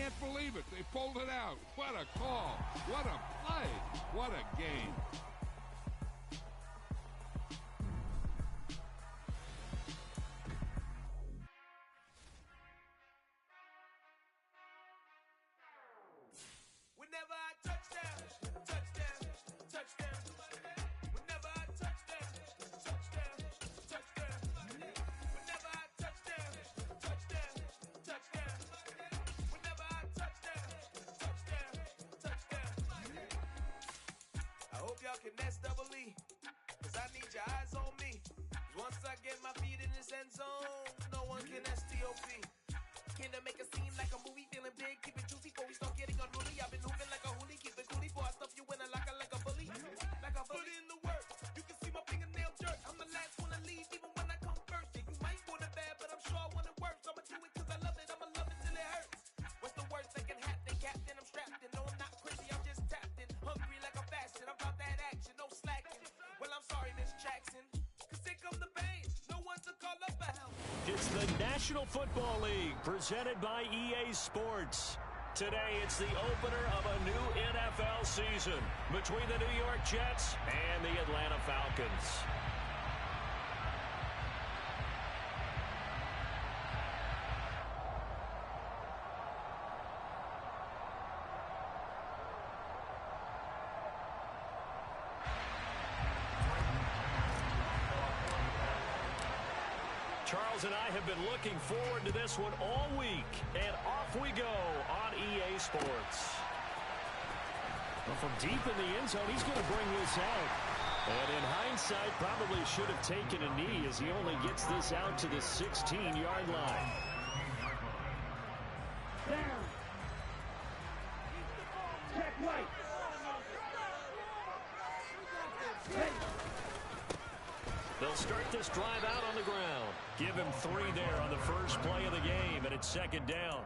can't believe it. They pulled it out. What a call. What a play. What a game. Whenever I touchdown, touchdown, touchdown. Whenever I touchdown, touchdown, touchdown. Whenever I touchdown, touchdown, touchdown. Whenever I touchdown, touchdown, touchdown. I hope y'all can nest double E, 'cause I need your eyes on me. 'Cause once I get my feet in this end zone, no one can STOP. Can I make a scene like a movie, feeling big, keep it juicy before we start getting unruly. I've been hooping like a hoolie, keep it coolie before I stuff you in a locker like a bully. Like a bully in the work, you can see my fingernail dirt. I'm the last one to leave, even when I come first. Yeah, you might want it bad, but I'm sure I want it worse. I'ma do it 'cause I love it, I'ma love it till it hurts. What's the worst that can happen, Captain? I'm strapped in, no I'm not crazy, I'm just tapped in. Hungry like a fashion, I'm about that action, no slacking. Well, I'm sorry, Miss Jackson, 'cause here come the pain, no one to call up a help. It's the National Football League, presented by EA Sports. Today, it's the opener of a new NFL season between the New York Jets and the Atlanta Falcons. Charles and I have been looking forward to this one all week, and off we go on EA Sports. Well, from deep in the end zone, he's going to bring this out. And in hindsight, probably should have taken a knee as he only gets this out to the 16-yard line. Down. Check right. They'll start this drive out on the ground. Give him 3 there on the first play of the game, and it's second down.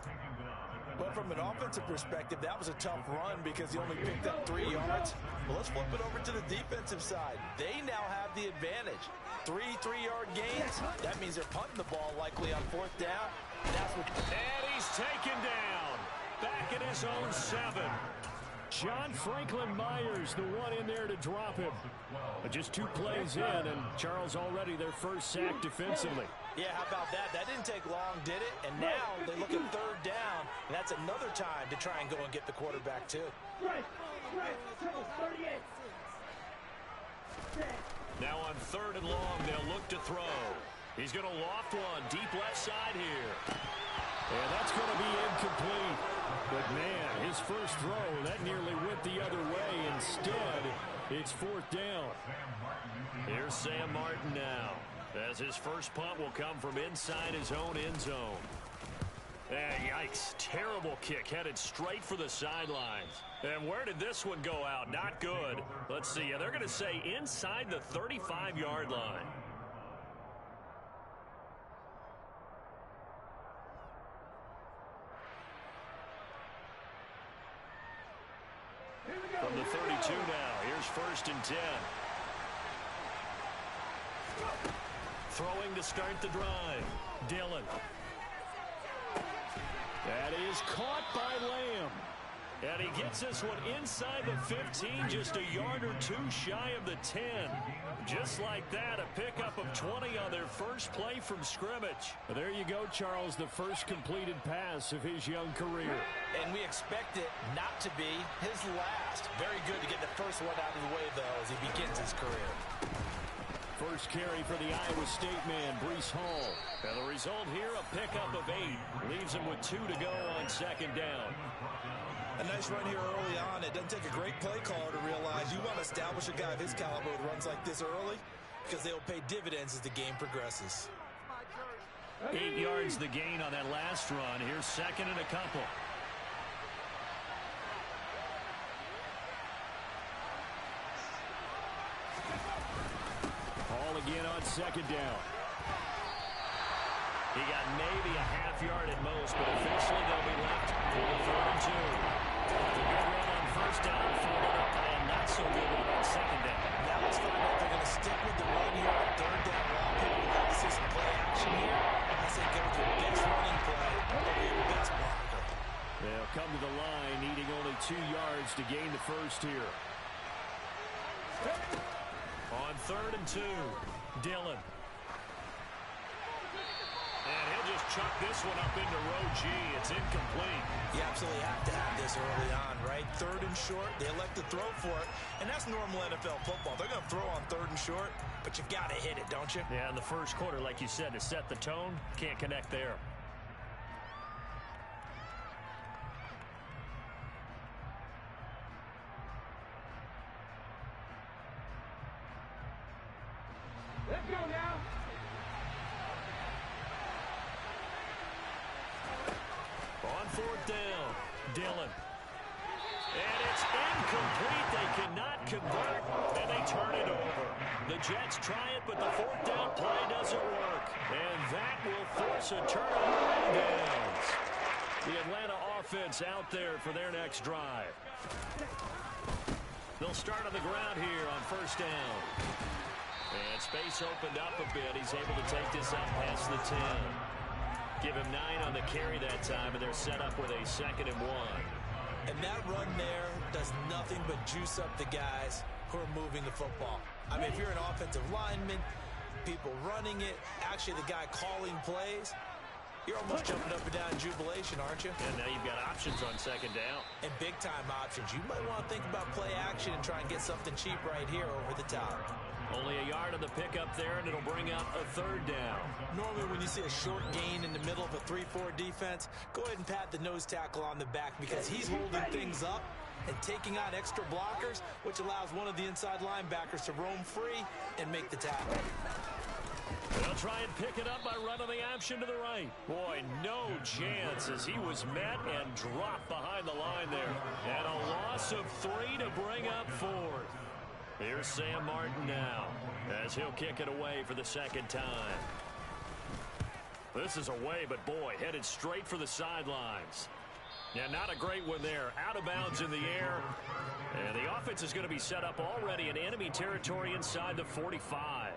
But from an offensive perspective, that was a tough run because he only picked up 3 yards. Well, let's flip it over to the defensive side. They now have the advantage. 3 3-yard gains. That means they're punting the ball likely on 4th down. And he's taken down. Back at his own 7. John Franklin Myers, the one in there to drop him. But just 2 plays in, and Charles already their first sack defensively. Yeah, how about that? That didn't take long, did it? And now they look at 3rd down, and that's another time to try and go and get the quarterback, too. Now on 3rd and long, they'll look to throw. He's going to loft one deep left side here. And that's going to be incomplete. But, man, his first throw, that nearly went the other way. Instead, it's 4th down. Here's Sam Martin now, as his first punt will come from inside his own end zone. Yikes, terrible kick, headed straight for the sidelines. And where did this one go out? Not good. Let's see, they're going to say inside the 35-yard line. From the 32 now, here's 1st and 10. Throwing to start the drive. Dillon. That is caught by Lamb. And he gets this one inside the 15, just a yard or 2 shy of the 10. Just like that, a pickup of 20 on their first play from scrimmage. There you go, Charles, the first completed pass of his young career. And we expect it not to be his last. Very good to get the first one out of the way, though, as he begins his career. First carry for the Iowa State man, Breece Hall. And the result here, a pickup of 8. Leaves him with 2 to go on 2nd down. A nice run here early on. It doesn't take a great play caller to realize you want to establish a guy of his caliber with runs like this early because they'll pay dividends as the game progresses. 8 yards the gain on that last run. Here's 2nd and a couple. Hall again on 2nd down. He got maybe a half yard at most, but officially they'll be left for the 3rd and 2. A good run on 1st down, followed up by a not so good one on 2nd down. Now let's find out if they're going to stick with the run here on 3rd down. A lot of people would like to see some play action here. I say go with your best running play over your best blocker. They'll first here. On 3rd and 2, Dillon. And he'll just chuck this one up into row G. It's incomplete. You absolutely have to have this early on, right? 3rd and short, they elect to throw for it, and that's normal NFL football. They're going to throw on 3rd and short, but you've got to hit it, don't you? Yeah, in the first quarter, like you said, to set the tone, can't connect there. Let's go now. On 4th down, Dillon. And it's incomplete. They cannot convert, and they turn it over. The Jets try it, but the 4th down play doesn't work. And that will force a turnover and downs. The Atlanta offense out there for their next drive. They'll start on the ground here on 1st down. And space opened up a bit. He's able to take this up past the 10. Give him 9 on the carry that time, and they're set up with a 2nd and 1. And that run there does nothing but juice up the guys who are moving the football. I mean, if you're an offensive lineman, people running it, actually the guy calling plays, you're almost jumping up and down in jubilation, aren't you? And now you've got options on 2nd down. And big-time options. You might want to think about play action and try and get something cheap right here over the top. Only a yard on the pickup there, and it'll bring up a 3rd down. Normally when you see a short gain in the middle of a 3-4 defense, go ahead and pat the nose tackle on the back because he's holding things up and taking on extra blockers, which allows one of the inside linebackers to roam free and make the tackle. They'll try and pick it up by running the option to the right. Boy, no chance as he was met and dropped behind the line there. And a loss of 3 to bring up 4th. Here's Sam Martin now as he'll kick it away for the 2nd time. This is away, but boy, headed straight for the sidelines. Yeah, not a great one there. Out of bounds in the air. And the offense is going to be set up already in enemy territory inside the 45.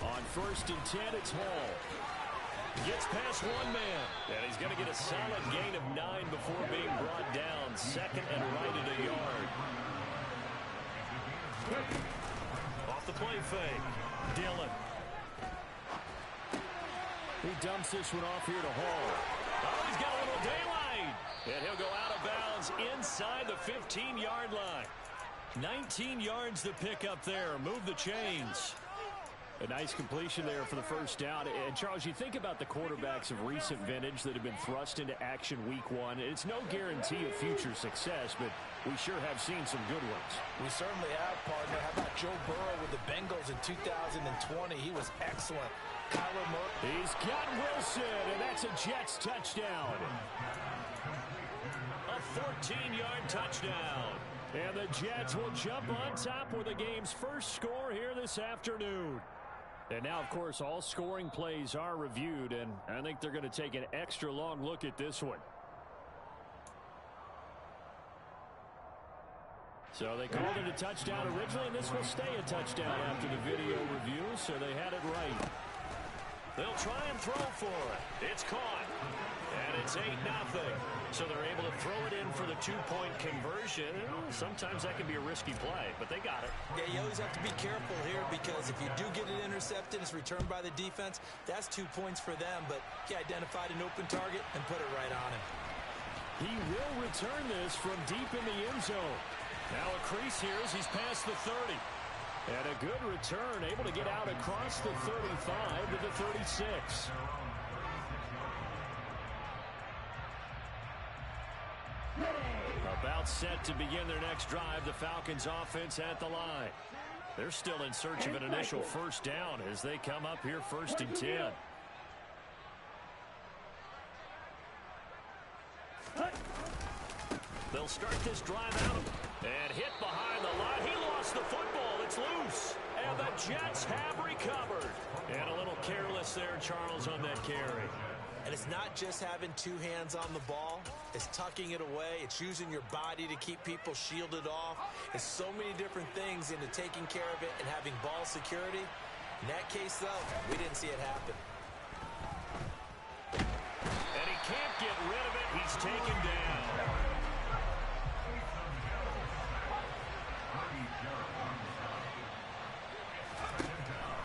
On 1st and 10, it's Hall. Gets past one man. And he's going to get a solid gain of 9 before being brought down. 2nd and right at a yard. Off the play fake. Dillon. He dumps this one off here to Hall. Oh, he's got a little daylight. And he'll go out of bounds inside the 15-yard line. 19 yards to pick up there. Move the chains. A nice completion there for the 1st down. And, Charles, you think about the quarterbacks of recent vintage that have been thrust into action week 1. It's no guarantee of future success, but we sure have seen some good ones. We certainly have, partner. How about Joe Burrow with the Bengals in 2020? He was excellent. Kyler Murray. He's got Wilson, and that's a Jets touchdown. A 14-yard touchdown. And the Jets will jump on top with the game's first score here this afternoon. And now, of course, all scoring plays are reviewed, and I think they're going to take an extra long look at this one. So they called it a touchdown originally, and this will stay a touchdown after the video review, so they had it right. They'll try and throw for it. It's caught. And it's 8-0. So they're able to throw it in for the 2-point conversion. Sometimes that can be a risky play, but they got it. Yeah, you always have to be careful here because if you do get it intercepted, it's returned by the defense. That's 2 points for them, but he identified an open target and put it right on him. He will return this from deep in the end zone. Now a crease here as he's past the 30. And a good return, able to get out across the 35 to the 36. About set to begin their next drive, the Falcons offense at the line. They're still in search of an initial 1st down as they come up here 1st and 10. They'll start this drive out and hit behind the line. He lost the football. It's loose. And the Jets have recovered. And a little careless there, Charles, on that carry. And it's not just having 2 hands on the ball. It's tucking it away. It's using your body to keep people shielded off. It's so many different things into taking care of it and having ball security. In that case, though, we didn't see it happen. And he can't get rid of it. He's taken down.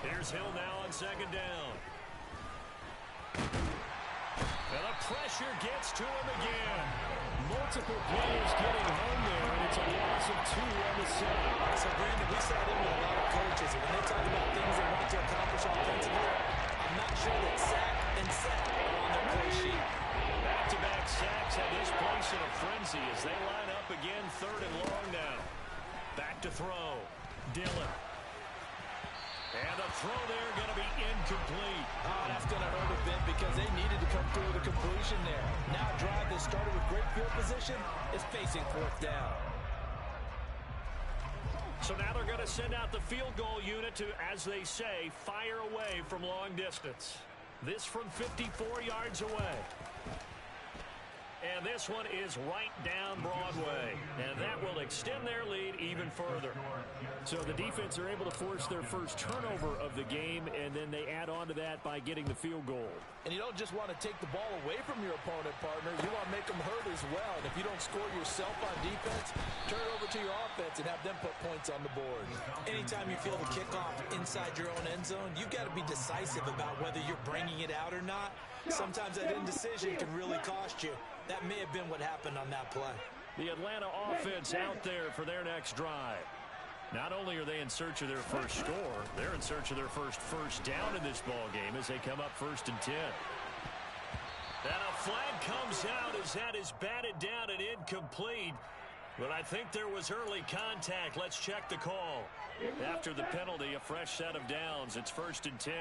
Here's Hill now on second down. And the pressure gets to him again. Multiple players getting home there, and it's a loss of 2 on the side. So, Brandon, we sat in with a lot of coaches, and when they talk about things they want to accomplish offensively, I'm not sure that sack and sack are on their play sheet. Back-to-back sacks have this place in a frenzy as they line up again, 3rd and long now. Back to throw. Dillon. And the throw there going to be incomplete. Oh, that's going to hurt a bit because they needed to come through with a completion there. Now a drive that started with great field position is facing 4th down. So now they're going to send out the field goal unit to, as they say, fire away from long distance. This from 54 yards away. And this one is right down Broadway. And that will extend their lead even further. So the defense are able to force their first turnover of the game, and then they add on to that by getting the field goal. And you don't just want to take the ball away from your opponent, partner. You want to make them hurt as well. And if you don't score yourself on defense, turn it over to your offense and have them put points on the board. Anytime you feel the kickoff inside your own end zone, you've got to be decisive about whether you're bringing it out or not. Sometimes that indecision can really cost you. That may have been what happened on that play. The Atlanta offense out there for their next drive. Not only are they in search of their first score, they're in search of their first down in this ball game as they come up 1st and 10. And a flag comes out as that is batted down and incomplete. But I think there was early contact. Let's check the call. After the penalty, a fresh set of downs. It's 1st and 10.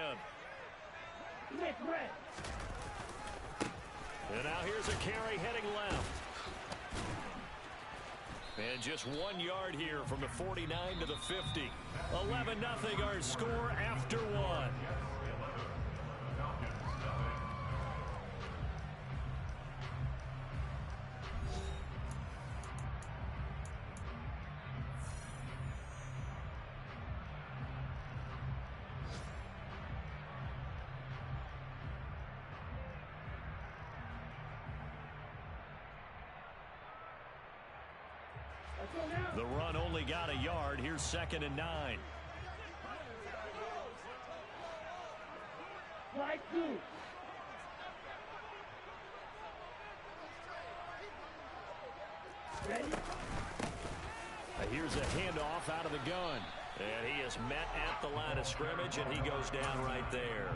And now here's a carry heading left. And just 1 yard here from the 49 to the 50. 11-0 our score after 1. The run only got a yard. Here's 2nd and 9. Here's a handoff out of the gun. And he is met at the line of scrimmage, and he goes down right there.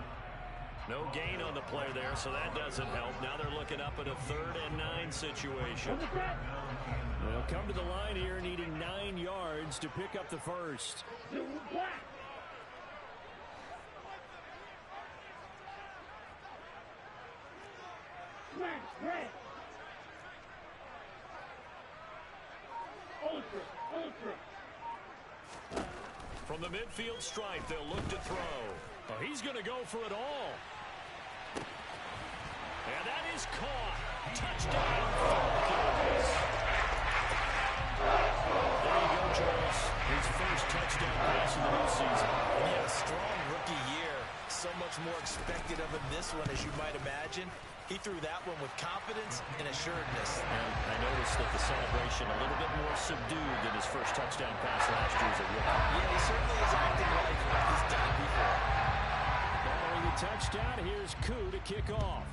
No gain on the play there, so that doesn't help. Now they're looking up at a 3rd and 9 situation. They'll come to the line here needing 9 yards to pick up the first. From the midfield stripe, they'll look to throw. Oh, he's going to go for it all. And that is caught. Touchdown, Falcons. There you go, Charles. His first touchdown pass of the new season. Yeah, strong rookie year. So much more expected of him this one, as you might imagine. He threw that one with confidence and assuredness. And I noticed that the celebration a little bit more subdued than his first touchdown pass last year as a rookie. Yeah, he certainly is acting like he's done before. Following the touchdown, here's Koo to kick off.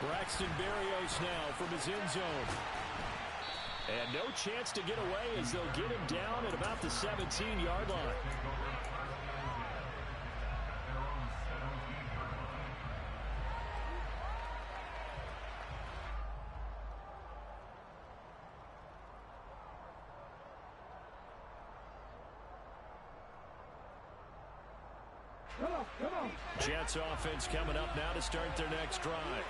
Braxton Berrios now from his end zone. And no chance to get away as they'll get him down at about the 17-yard line. Jets offense coming up now to start their next drive.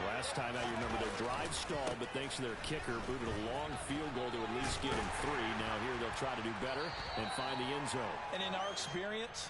Last time out, you remember their drive stalled, but thanks to their kicker, booted a long field goal to at least get him 3. Now here they'll try to do better and find the end zone. And in our experience,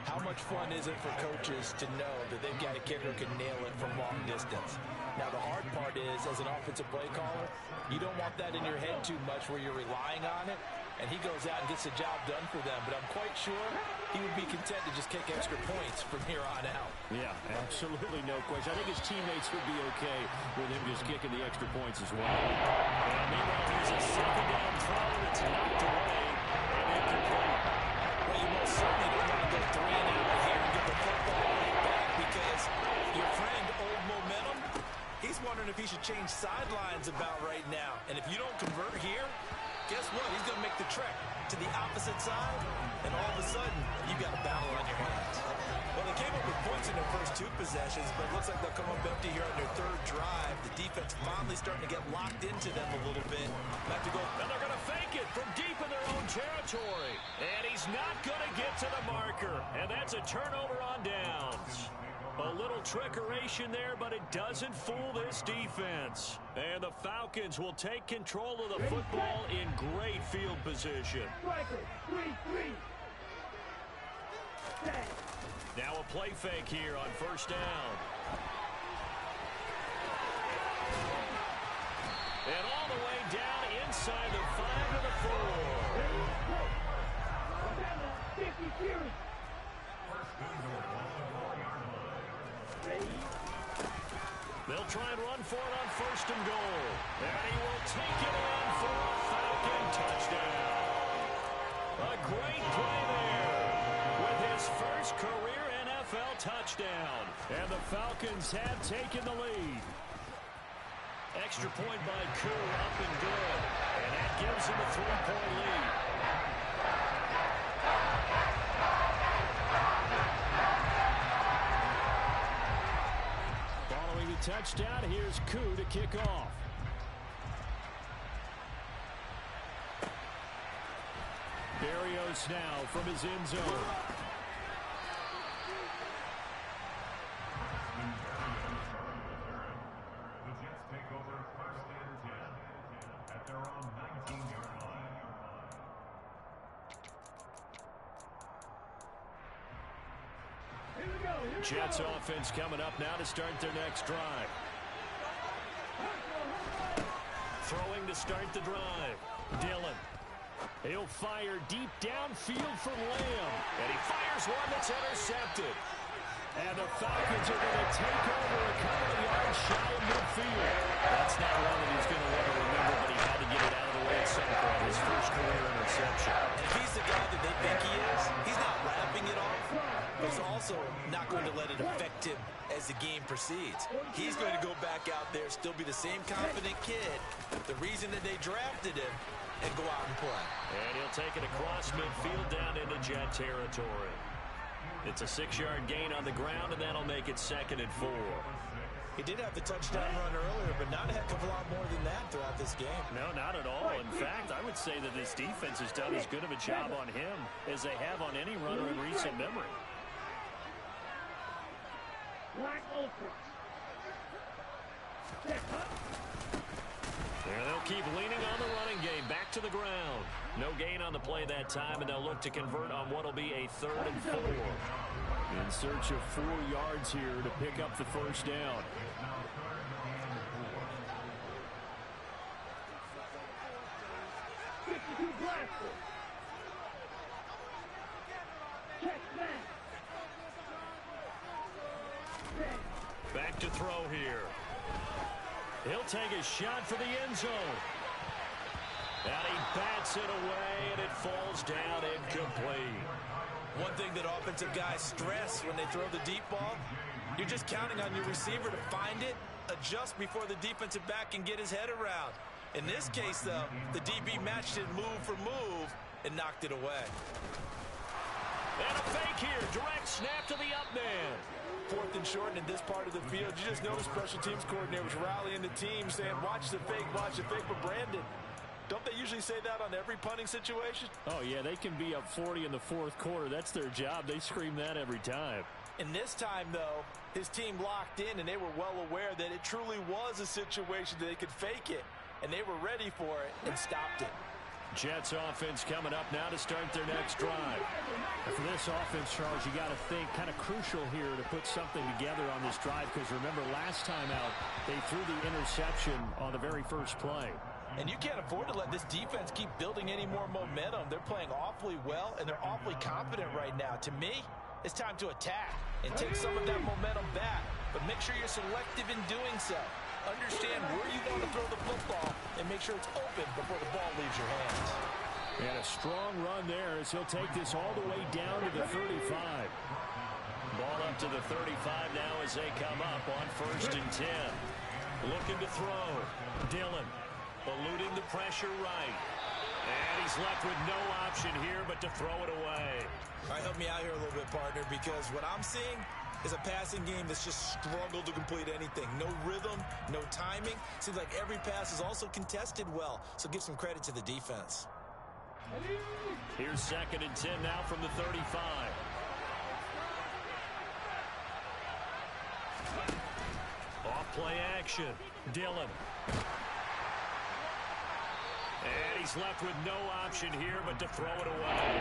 how much fun is it for coaches to know that they've got a kicker who can nail it from long distance? Now, the hard part is, as an offensive play caller, you don't want that in your head too much where you're relying on it, and he goes out and gets the job done for them. But I'm quite sure he would be content to just kick extra points from here on out. Yeah, absolutely no question. I think his teammates would be okay with him just kicking the extra points as well. And meanwhile, here's a second down throw that's knocked away and incomplete. Well, you most certainly don't want to go 3 and out here and get the football right back because your friend, Old Momentum, he's wondering if he should change sidelines about right now. And if you don't convert here, guess what? He's going to make the trek to the opposite side, and all of a sudden, you've got a battle on your hands. Well, they came up with points in their first 2 possessions, but it looks like they'll come up empty here on their 3rd drive. The defense finally starting to get locked into them a little bit. Have to go. And they're going to fake it from deep in their own territory. And he's not going to get to the marker. And that's a turnover on downs. A little trickeration there, but it doesn't fool this defense. And the Falcons will take control of the football in great field position. Now a play fake here on first down. And all the way down inside the 5 to the 4. They'll try and run for it on first and goal. And he will take it in for a Falcon touchdown. A great play there with his first career NFL touchdown. And the Falcons have taken the lead. Extra point by Koo, up and good. And that gives him a 3-point lead. Following the touchdown, here's Koo to kick off. Berrios now from his end zone. Jets offense coming up now to start their next drive. Throwing to start the drive. Dillon. He'll fire deep downfield for Lamb. And he fires one that's intercepted. And the Falcons are going to take over a couple of yards shy of midfield. That's not one that he's going to want to remember, but he had to get it out of the way at some point. His first career interception. If he's the guy that they think he is, he's not wrapping it off, but he's also not going to let it affect him as the game proceeds. He's going to go back out there, still be the same confident kid, the reason that they drafted him, and go out and play. And he'll take it across midfield down into Jet territory. It's a 6-yard gain on the ground, and that'll make it 2nd and 4. He did have the touchdown run earlier, but not a heck of a lot more than that throughout this game. No, not at all. In fact, I would say that this defense has done as good of a job on him as they have on any runner in recent memory. There they'll keep leaning on the running game. Back to the ground. No gain on the play that time, and they'll look to convert on what will be a 3rd and 4. In search of 4 yards here to pick up the first down. Back to throw here. He'll take a shot for the end zone. And he bats it away, and it falls down incomplete. One thing that offensive guys stress when they throw the deep ball, you're just counting on your receiver to find it, adjust before the defensive back can get his head around. In this case, though, the DB matched it move for move and knocked it away. And a fake here. Direct snap to the up man. 4th and short in this part of the field. You just noticed special teams coordinators rallying the team saying, watch the fake, but Brandon, don't they usually say that on every punting situation? Oh, yeah, they can be up 40 in the 4th quarter. That's their job. They scream that every time. And this time, though, his team locked in, and they were well aware that it truly was a situation that they could fake it, and they were ready for it and stopped it. Jets offense coming up now to start their next drive. And for this offense, Charles, you got to think kind of crucial here to put something together on this drive, because remember last time out, they threw the interception on the very first play. And you can't afford to let this defense keep building any more momentum. They're playing awfully well, and they're awfully confident right now. To me, it's time to attack and take some of that momentum back, but make sure you're selective in doing so. Understand where you want to throw the football and make sure it's open before the ball leaves your hands. And a strong run there as he'll take this all the way down to the 35. Ball up to the 35 now as they come up on 1st and 10. Looking to throw. Dillon eluding the pressure right. And he's left with no option here but to throw it away. All right, help me out here a little bit, partner, because what I'm seeing is a passing game that's just struggled to complete anything. No rhythm, no timing. Seems like every pass is also contested well, so give some credit to the defense. Here's 2nd and 10 now from the 35. Off play action. Dillon. And he's left with no option here but to throw it away.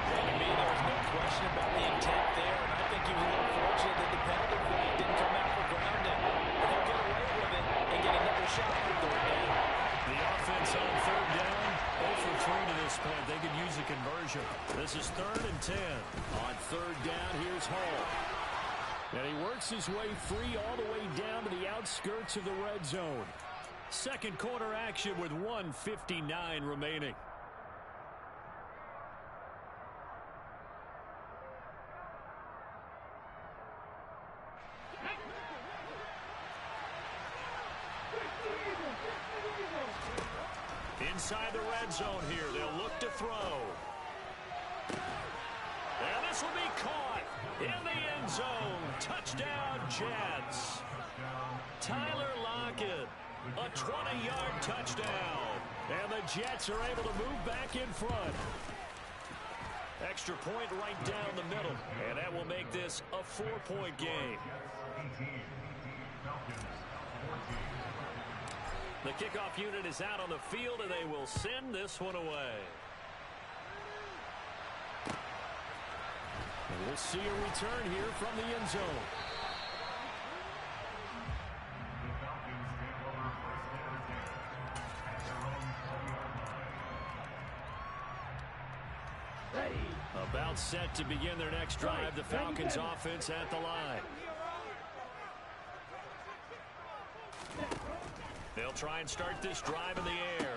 To me, there was no question about the intent there, and I think he was a little fortunate that the penalty flag didn't come out for grounding. But they'll get away with it and get another shot for 3rd down. The offense on 3rd down, 0 for 3 to this point. They could use a conversion. This is 3rd and 10. On 3rd down, here's Hall. And he works his way free all the way down to the outskirts of the red zone. Second quarter action with 1:59 remaining. Inside the red zone here, they'll look to throw. And this will be caught in the end zone. Touchdown, Jets. Tyler Lockett, a 20-yard touchdown. And the Jets are able to move back in front. Extra point right down the middle. And that will make this a 4-point game. The kickoff unit is out on the field, and they will send this one away. And we'll see a return here from the end zone. About set to begin their next drive. The Falcons offense at the line. They'll try and start this drive in the air.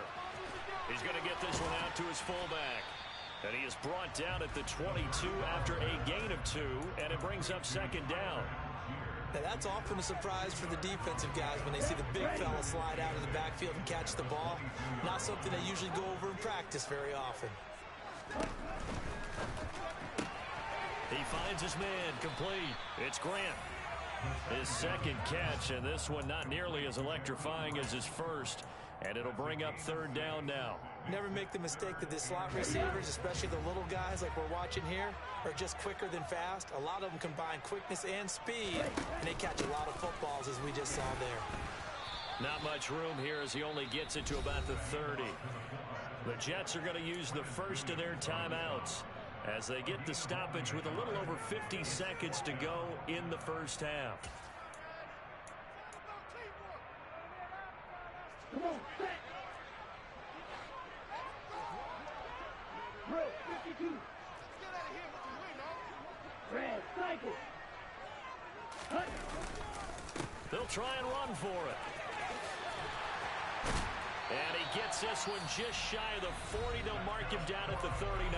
He's going to get this one out to his fullback. And he is brought down at the 22 after a gain of 2, and it brings up 2nd down. Now that's often a surprise for the defensive guys when they see the big fella slide out of the backfield and catch the ball. Not something they usually go over in practice very often. He finds his man complete. It's Grant. His 2nd catch, and this one not nearly as electrifying as his first. And it'll bring up 3rd down now. Never make the mistake that the slot receivers, especially the little guys like we're watching here, are just quicker than fast. A lot of them combine quickness and speed, and they catch a lot of footballs as we just saw there. Not much room here as he only gets it to about the 30. The Jets are going to use the first of their timeouts as they get the stoppage with a little over 50 seconds to go in the first half. Come on, set. Bro, 52. Get out of here with the win, huh? Red, cycle. Hut. They'll try and run for it. And he gets this one just shy of the 40. They'll mark him down at the 39.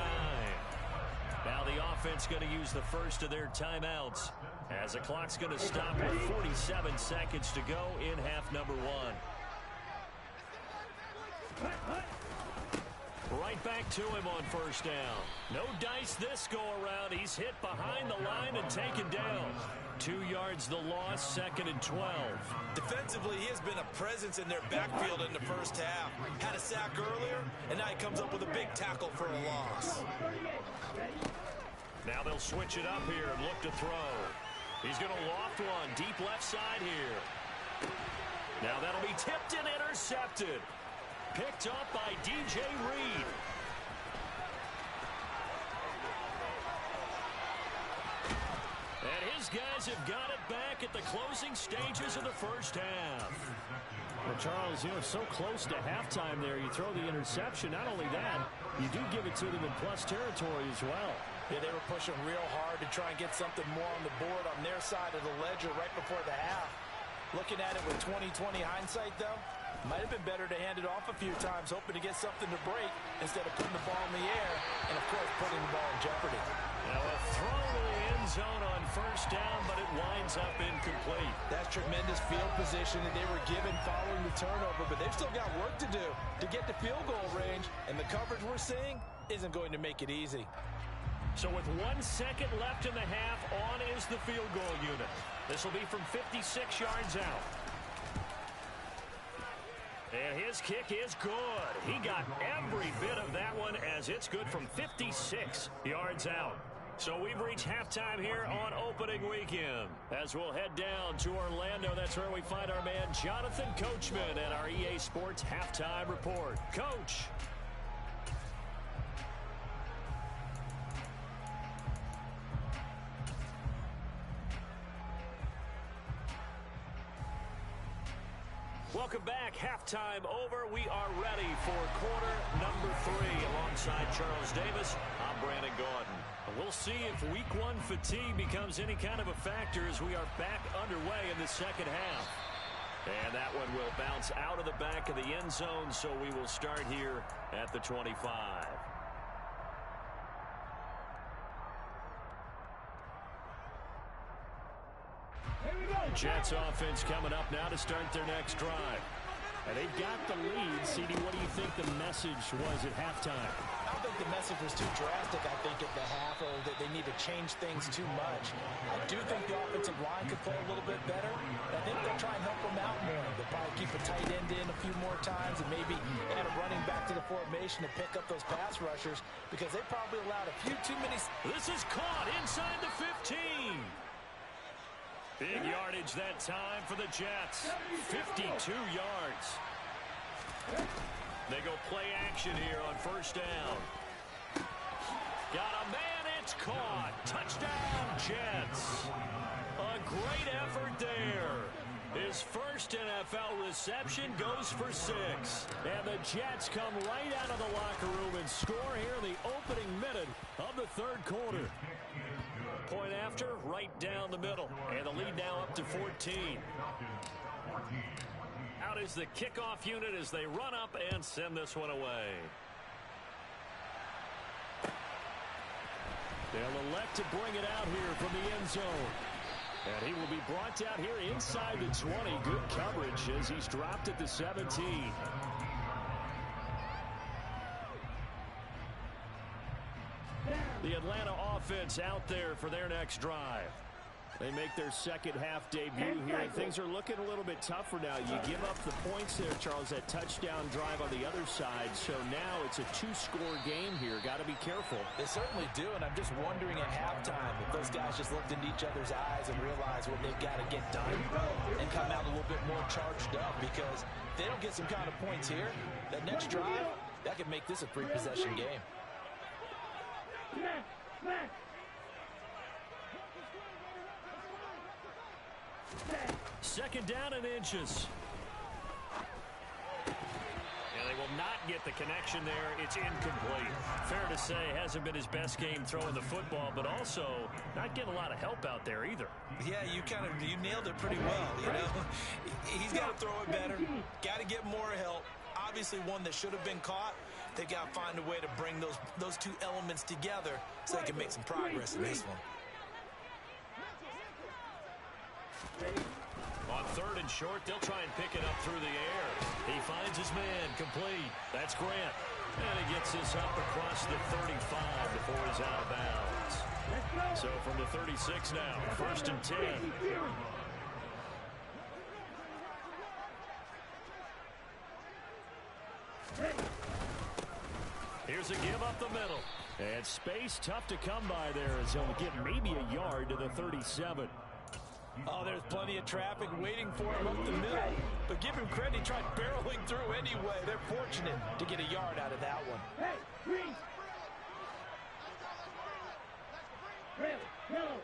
Now the offense going to use the first of their timeouts as the clock's going to stop with 47 seconds to go in half number 1. Right back to him on 1st down. No dice this go around. He's hit behind the line and taken down. 2 yards the loss, 2nd and 12. Defensively, he has been a presence in their backfield in the first half. Had a sack earlier, and now he comes up with a big tackle for a loss. Now they'll switch it up here and look to throw. He's going to loft one deep left side here. Now that'll be tipped and intercepted. Picked up by DJ Reed. And his guys have got it back at the closing stages of the first half. Well, Charles, so close to halftime there. You throw the interception. Not only that, you do give it to them in plus territory as well. Yeah, they were pushing real hard to try and get something more on the board on their side of the ledger right before the half. Looking at it with 20/20 hindsight, though, might have been better to hand it off a few times, hoping to get something to break instead of putting the ball in the air and, of course, putting the ball in jeopardy. Now a throw to the end zone on first down, but it winds up incomplete. That's tremendous field position that they were given following the turnover, but they've still got work to do to get to field goal range, and the coverage we're seeing isn't going to make it easy. So with 1 second left in the half, on is the field goal unit. This will be from 56 yards out. And his kick is good. He got every bit of that one as it's good from 56 yards out. So we've reached halftime here on opening weekend. As we'll head down to Orlando, that's where we find our man Jonathan Coachman at our EA Sports Halftime Report. Coach. Welcome back. Halftime over. We are ready for quarter number 3. Alongside Charles Davis, I'm Brandon Gaudin. We'll see if week 1 fatigue becomes any kind of a factor as we are back underway in the second half. And that one will bounce out of the back of the end zone, so we will start here at the 25. Jets offense coming up now to start their next drive. And they've got the lead. CD, what do you think the message was at halftime? I don't think the message was too drastic, I think, at the half, or that they need to change things too much. I do think the offensive line could play a little bit better. I think they'll try and help them out more. They'll probably keep a tight end in a few more times and maybe add a running back to the formation to pick up those pass rushers because they probably allowed a few too many. This is caught inside the 15. Big yardage that time for the Jets. 52 yards. They go play action here on first down. Got a man, it's caught. Touchdown, Jets. A great effort there. His first NFL reception goes for 6. And the Jets come right out of the locker room and score here in the opening minute of the third quarter. Point after, right down the middle. And the lead now up to 14. Out is the kickoff unit as they run up and send this one away. They'll elect to bring it out here from the end zone. And he will be brought down here inside the 20. Good coverage as he's dropped at the 17. The Atlanta offense out there for their next drive. They make their second half debut here, and things are looking a little bit tougher now. You give up the points there, Charles, that touchdown drive on the other side. So now it's a 2-score game here. Got to be careful. They certainly do, and I'm just wondering at halftime if those guys just looked into each other's eyes and realized what they've got to get done and come out a little bit more charged up, because if they don't get some kind of points here, that next drive, that could make this a 3-possession game. Second down and inches. And they will not get the connection there. It's incomplete. Fair to say, hasn't been his best game throwing the football, but also not getting a lot of help out there either. Yeah, you nailed it pretty well, you know. He's got to throw it better. Got to get more help. Obviously one that should have been caught. They got to find a way to bring those two elements together so they can make some progress in this one. On third and short, they'll try and pick it up through the air. He finds his man, complete. That's Grant. And he gets this up across the 35 before he's out of bounds. So from the 36 now, first and 10. Here's a give up the middle. And space tough to come by there as he'll get maybe a yard to the 37. Oh, there's plenty of traffic waiting for him up the middle. But give him credit, he tried barreling through anyway. They're fortunate to get a yard out of that one. Hey, green. Red, yellow.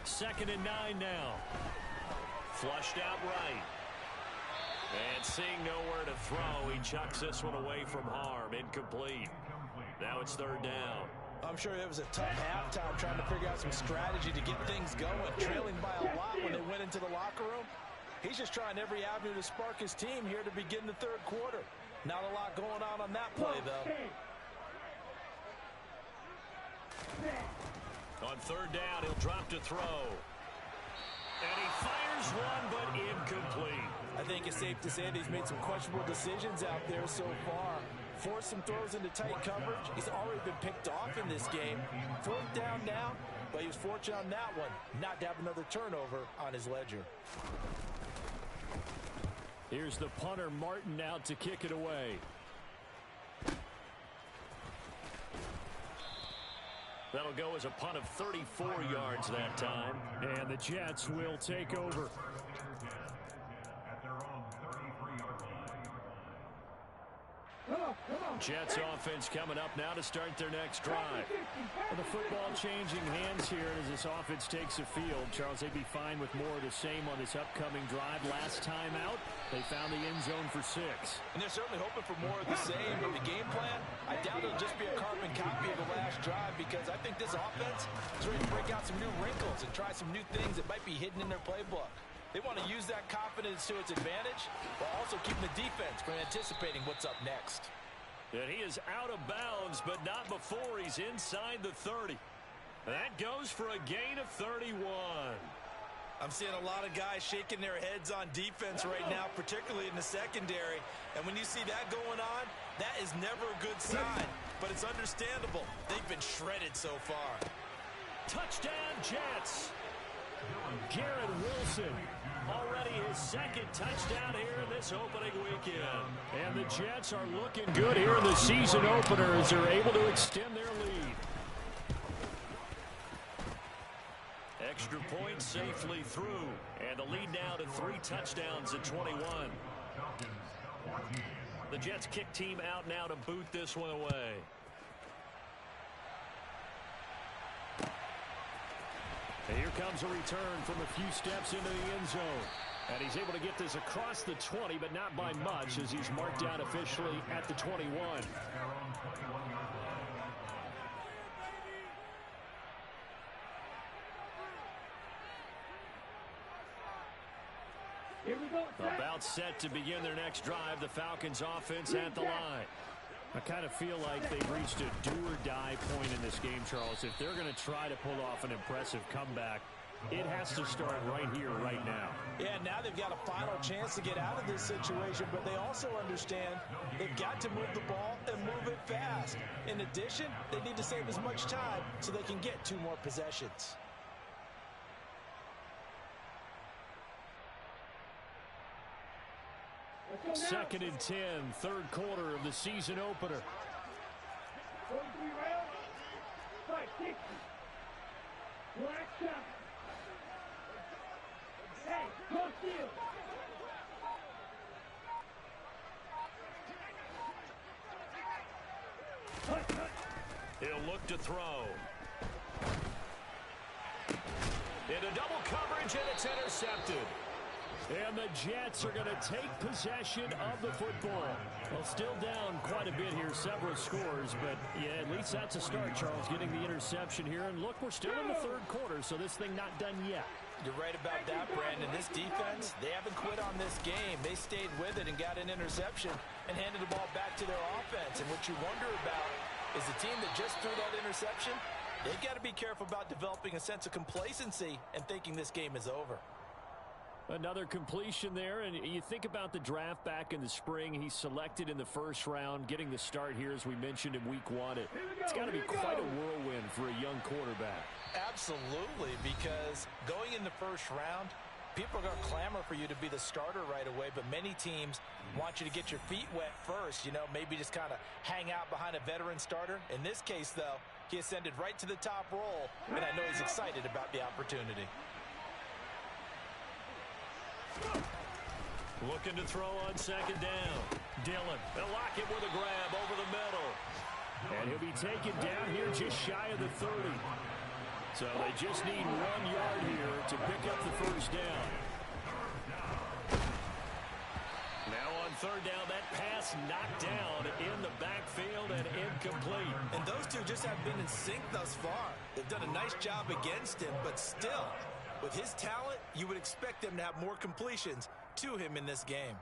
Second and 9 now. Flushed out right. And seeing nowhere to throw, he chucks this one away from harm. Incomplete. Now it's third down. I'm sure it was a tough halftime trying to figure out some strategy to get things going. Trailing by a lot when they went into the locker room. He's just trying every avenue to spark his team here to begin the third quarter. Not a lot going on that play, though. On third down, he'll drop to throw. And he fires one, but incomplete. I think it's safe to say that he's made some questionable decisions out there so far. Forced some throws into tight coverage. He's already been picked off in this game. Fourth down now, but he was fortunate on that one not to have another turnover on his ledger. Here's the punter, Martin, out to kick it away. That'll go as a punt of 34 yards that time. And the Jets will take over. Jets offense coming up now to start their next drive. Well, the football changing hands here as this offense takes the field. Charles, they'd be fine with more of the same on this upcoming drive. Last time out, they found the end zone for 6. And they're certainly hoping for more of the same. But the game plan, I doubt it'll just be a carbon copy of the last drive, because I think this offense is ready to break out some new wrinkles and try some new things that might be hidden in their playbook. They want to use that confidence to its advantage while also keeping the defense from anticipating what's up next. And he is out of bounds, but not before he's inside the 30. That goes for a gain of 31. I'm seeing a lot of guys shaking their heads on defense right now, particularly in the secondary. And when you see that going on, that is never a good sign. But it's understandable. They've been shredded so far. Touchdown, Jets. Garrett Wilson, already his second touchdown here in this opening weekend. And the Jets are looking good here in the season opener as they're able to extend their lead. Extra point safely through. And the lead now to 3 touchdowns at 21. The Jets kick team out now to boot this one away. And here comes a return from a few steps into the end zone. And he's able to get this across the 20, but not by much, as he's marked down officially at the 21. Here we go. About set to begin their next drive, the Falcons offense at the line. I kind of feel like they've reached a do-or-die point in this game, Charles. If they're going to try to pull off an impressive comeback, it has to start right here, right now. Yeah, now they've got a final chance to get out of this situation, but they also understand they've got to move the ball and move it fast. In addition, they need to save as much time so they can get 2 more possessions. Second and 10, third quarter of the season opener. 43 rounds. 560. Black shot. Hey, go steal. He'll look to throw. Into double coverage, and it's intercepted. And the Jets are going to take possession of the football. Well, still down quite a bit here, several scores, but yeah, at least that's a start, Charles, getting the interception here. And look, we're still in the third quarter, so this thing not done yet. You're right about that, Brandon. This defense, they haven't quit on this game. They stayed with it and got an interception and handed the ball back to their offense. And what you wonder about is the team that just threw that interception, they've got to be careful about developing a sense of complacency and thinking this game is over. Another completion there, and you think about the draft back in the spring. He's selected in the first round, getting the start here, as we mentioned, in week 1. It's got to be quite a whirlwind for a young quarterback. Absolutely, because going in the first round, People are going to clamor for you to be the starter right away, but many teams want you to get your feet wet first, you know, maybe just kind of hang out behind a veteran starter. In this case, though, he ascended right to the top role, and I know he's excited about the opportunity. Looking to throw on second down. Dillon, they'll lock him with a grab over the middle. And he'll be taken down here just shy of the 30. So they just need 1 yard here to pick up the first down. Now on third down, that pass knocked down in the backfield and incomplete. And those two just have been in sync thus far. They've done a nice job against him, but still, with his talent, you would expect them to have more completions to him in this game.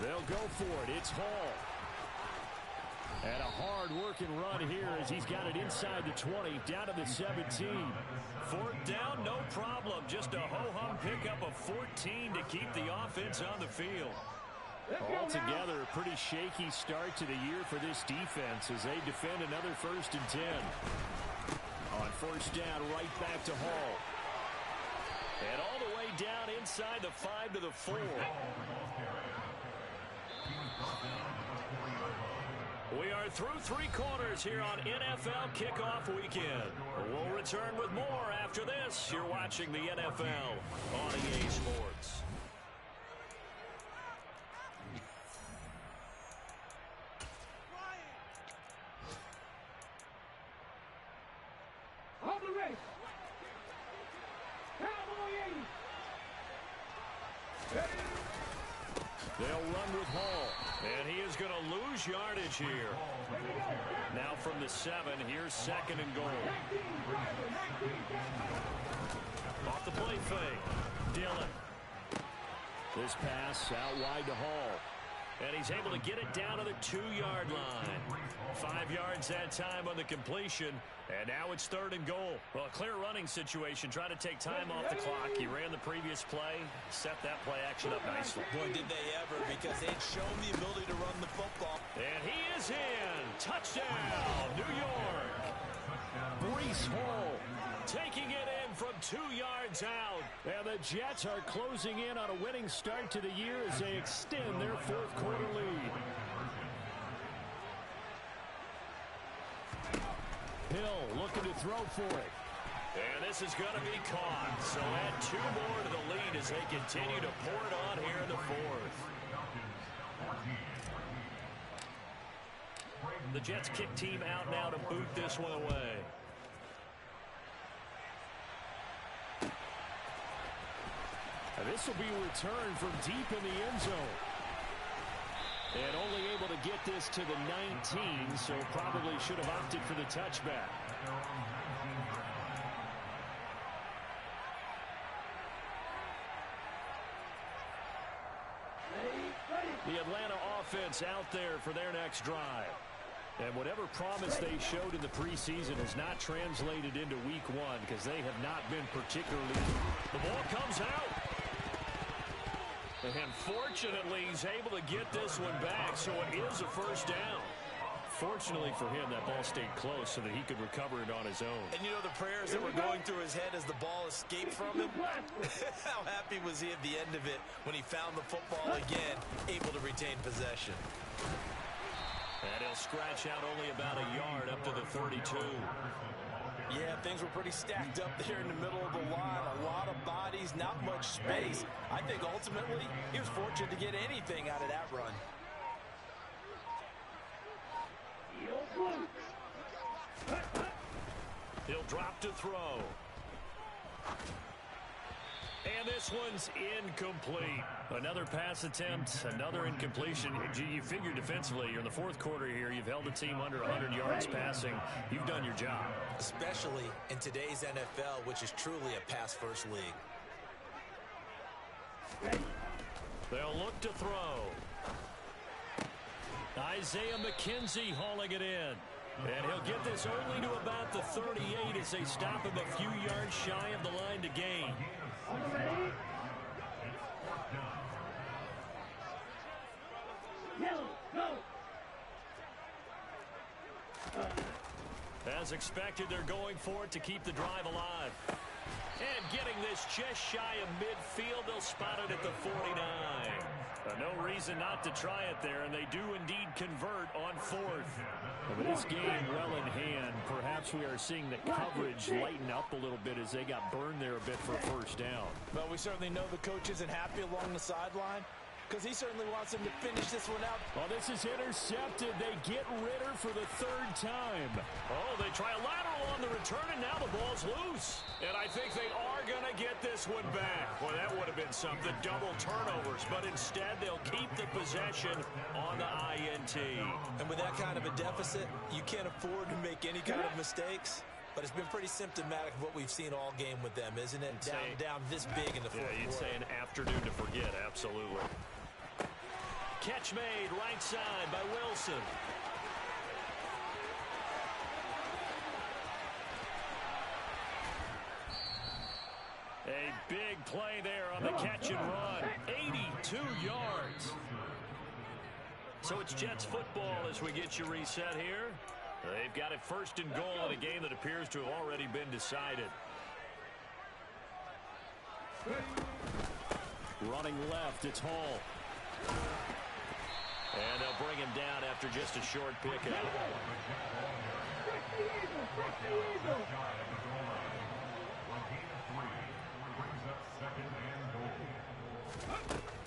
They'll go for it. It's Hall. And a hard-working run here as he's got it inside the 20, down to the 17. Fourth down, no problem. Just a ho-hum pickup of 14 to keep the offense on the field. Altogether, a pretty shaky start to the year for this defense as they defend another 1st and 10. On first down, right back to Hall. And all the way down inside the 5 to the 4. We are through 3 quarters here on NFL Kickoff Weekend. We'll return with more after this. You're watching the NFL on EA Sports. On the race. Cowboy 80. They'll run with Hall. And he is going to lose yardage here. Now from the 7, here's 2nd and goal. Off the play fake. Dillon. This pass out wide to Hall. And he's able to get it down to the 2-yard line. 5 yards that time on the completion. And now it's 3rd and goal. Well, a clear running situation. Trying to take time off the clock. He ran the previous play. Set that play action up nicely. Boy, did they ever, because they'd shown the ability to run the football. And he is in. Touchdown, New York. Breece Hall taking it in from 2 yards out. And the Jets are closing in on a winning start to the year as they extend their 4th quarter lead. Hill looking to throw for it. And this is going to be caught. So add 2 more to the lead as they continue to pour it on here in the 4th. The Jets kick team out now to boot this one away. And this will be a return from deep in the end zone. And only able to get this to the 19, so probably should have opted for the touchback. The Atlanta offense out there for their next drive. And whatever promise they showed in the preseason has not translated into week 1 because they have not been particularly... The ball comes out. And fortunately, he's able to get this one back, so it is a first down. Fortunately for him, that ball stayed close so that he could recover it on his own. And you know the prayers that were going through his head as the ball escaped from him? How happy was he at the end of it when he found the football again, able to retain possession? And he'll scratch out only about a yard up to the 32. Yeah, things were pretty stacked up there in the middle of the line. A lot of bodies, not much space. I think ultimately he was fortunate to get anything out of that run. He'll drop to throw. And this one's incomplete. Another pass attempt, another incompletion. You figure defensively, you're in the 4th quarter here. You've held the team under 100 yards passing. You've done your job. Especially in today's NFL, which is truly a pass-first league. They'll look to throw. Isaiah McKenzie hauling it in. And he'll get this only to about the 38 as they stop him a few yards shy of the line to gain. As expected, they're going for it to keep the drive alive. And getting this just shy of midfield, they'll spot it at the 49. No reason not to try it there, and they do indeed convert on fourth. With this game well in hand, perhaps we are seeing the coverage lighten up a little bit as they got burned there a bit for a first down. Well, we certainly know the coach isn't happy along the sideline, because he certainly wants him to finish this one out. Well, this is intercepted. They get Ritter for the third time. Oh, they try a lateral on the return, and now the ball's loose. And I think they are going to get this one back. Well, that would have been something, double turnovers. But instead, they'll keep the possession on the INT. And with that kind of a deficit, you can't afford to make any kind of mistakes. But it's been pretty symptomatic of what we've seen all game with them, isn't it? Down this big in the fourth quarter. You'd say an afternoon to forget, absolutely. Catch made right side by Wilson. A big play there on the catch and run. 82 yards. So it's Jets football as we get you reset here. They've got it first and goal in a game that appears to have already been decided. Running left, it's Hall. And they'll bring him down after just a short pickup.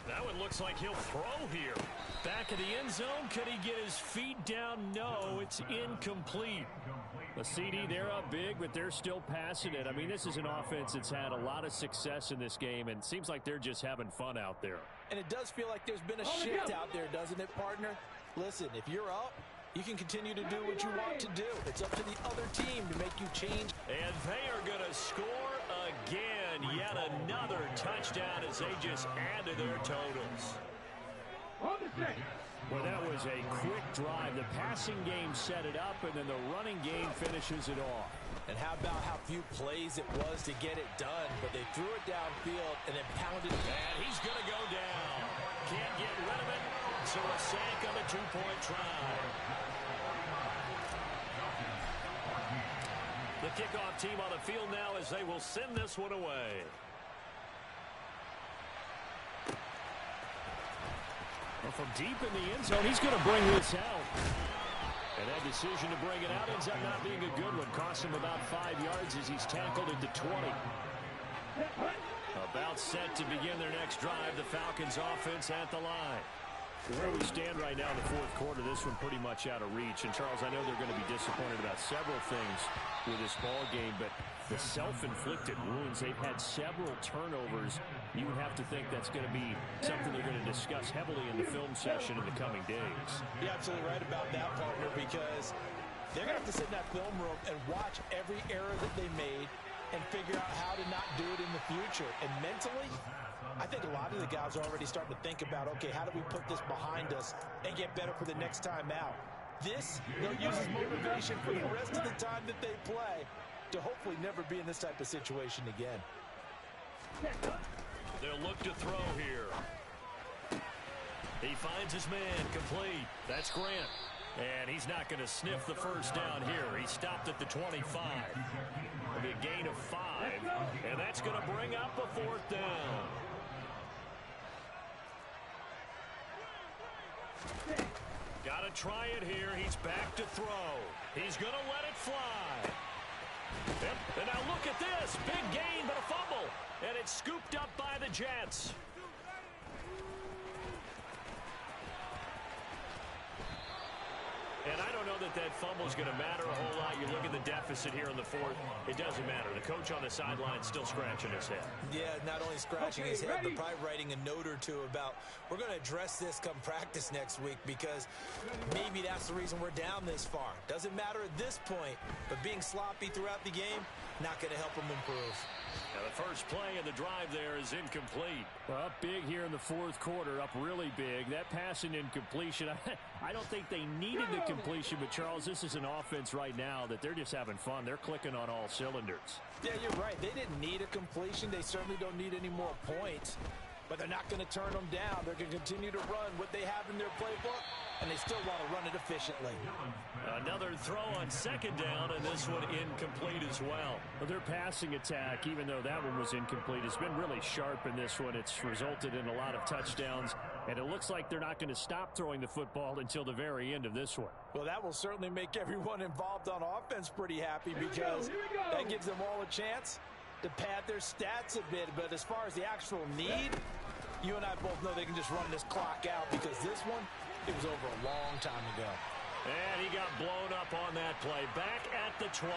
That one looks like he'll throw here. Back of the end zone. Could he get his feet down? No, it's incomplete. The CD, they're up big, but they're still passing it. I mean, this is an offense that's had a lot of success in this game, and it seems like they're just having fun out there. And it does feel like there's been a shift out there, doesn't it, partner? Listen, if you're up, you can continue to do what you want to do. It's up to the other team to make you change. And they are going to score again. Yet another touchdown as they just add to their totals. Well, that was a quick drive. The passing game set it up, and then the running game finishes it off. And how about how few plays it was to get it done, but they threw it downfield and then pounded it. And he's going to go down. Can't get rid of it, so a sack on a two-point try. The kickoff team on the field now as they will send this one away. Well, from deep in the end zone, he's going to bring this out. And that decision to bring it out ends up not being a good one. Costs him about 5 yards as he's tackled at the 20. About set to begin their next drive. The Falcons offense at the line. Where we stand right now in the fourth quarter, this one pretty much out of reach. And, Charles, I know they're going to be disappointed about several things with this ball game, but the self-inflicted wounds, they've had several turnovers. You would have to think that's going to be something they're going to discuss heavily in the film session in the coming days. You're absolutely right about that, partner, because they're going to have to sit in that film room and watch every error that they made and figure out how to not do it in the future. And mentally, I think a lot of the guys are already starting to think about, okay, how do we put this behind us and get better for the next time out? This, they'll use as motivation for the rest of the time that they play to hopefully never be in this type of situation again. They'll look to throw here. He finds his man complete. That's Grant. And he's not going to sniff the first down here. He stopped at the 25. It'll be a gain of 5. And that's going to bring up a fourth down. Got to try it here. He's back to throw. He's going to let it fly. Yep. And now look at this. Big gain, but a fumble. And it's scooped up by the Jets. And I don't know that fumble is going to matter a whole lot. You look at the deficit here in the fourth. It doesn't matter. The coach on the sideline is still scratching his head. Yeah, not only scratching his head, but probably writing a note or two about, we're going to address this come practice next week because maybe that's the reason we're down this far. Doesn't matter at this point, but being sloppy throughout the game, not going to help them improve. Now the first play of the drive there is incomplete. Well, up big here in the fourth quarter, up really big. That passing incompletion, I don't think they needed the completion, but Charles, this is an offense right now that they're just having fun. They're clicking on all cylinders. Yeah, you're right. They didn't need a completion. They certainly don't need any more points, but they're not going to turn them down. They're going to continue to run what they have in their playbook, and they still want to run it efficiently. Another throw on second down, and this one incomplete as well. Well, their passing attack, even though that one was incomplete, has been really sharp in this one. It's resulted in a lot of touchdowns, and it looks like they're not going to stop throwing the football until the very end of this one. Well, that will certainly make everyone involved on offense pretty happy because that gives them all a chance to pad their stats a bit. But as far as the actual need, you and I both know they can just run this clock out because this one, it was over a long time ago. And he got blown up on that play. Back at the 20.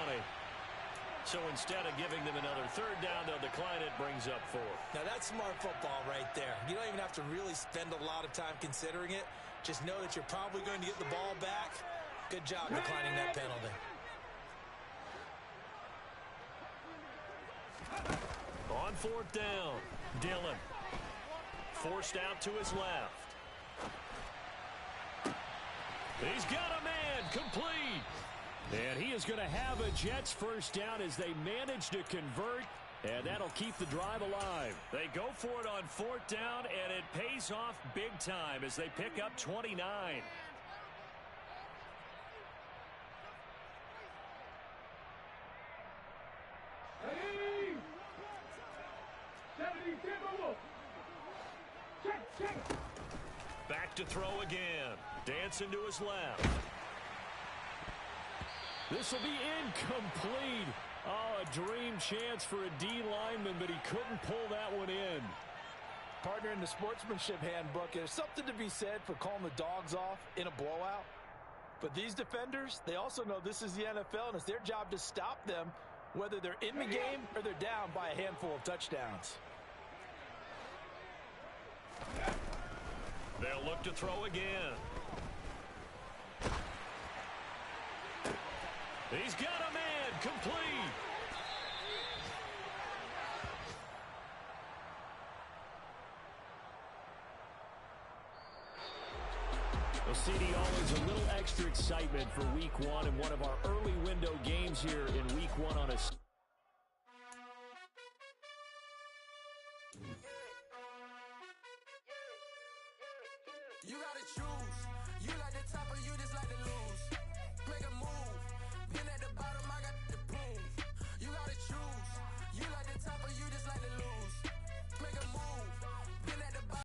So instead of giving them another third down, they'll decline it, brings up 4. Now, that's smart football right there. You don't even have to really spend a lot of time considering it. Just know that you're probably going to get the ball back. Good job declining that penalty. On fourth down, Dillon. Forced out to his left. He's got a man, complete. And he is going to have a Jets first down as they manage to convert, and that'll keep the drive alive. They go for it on fourth down, and it pays off big time as they pick up 29. Back to throw again. Dancing to his left. This will be incomplete. Oh, a dream chance for a D lineman, but he couldn't pull that one in. Partner, in the sportsmanship handbook, there's something to be said for calling the dogs off in a blowout. But these defenders, they also know this is the NFL, and it's their job to stop them, whether they're in the game or they're down by a handful of touchdowns. They'll look to throw again. He's got a man, complete. Well, CD, always a little extra excitement for week one and one of our early window games here in week one on a... You gotta choose. You like the top or you just like to lose.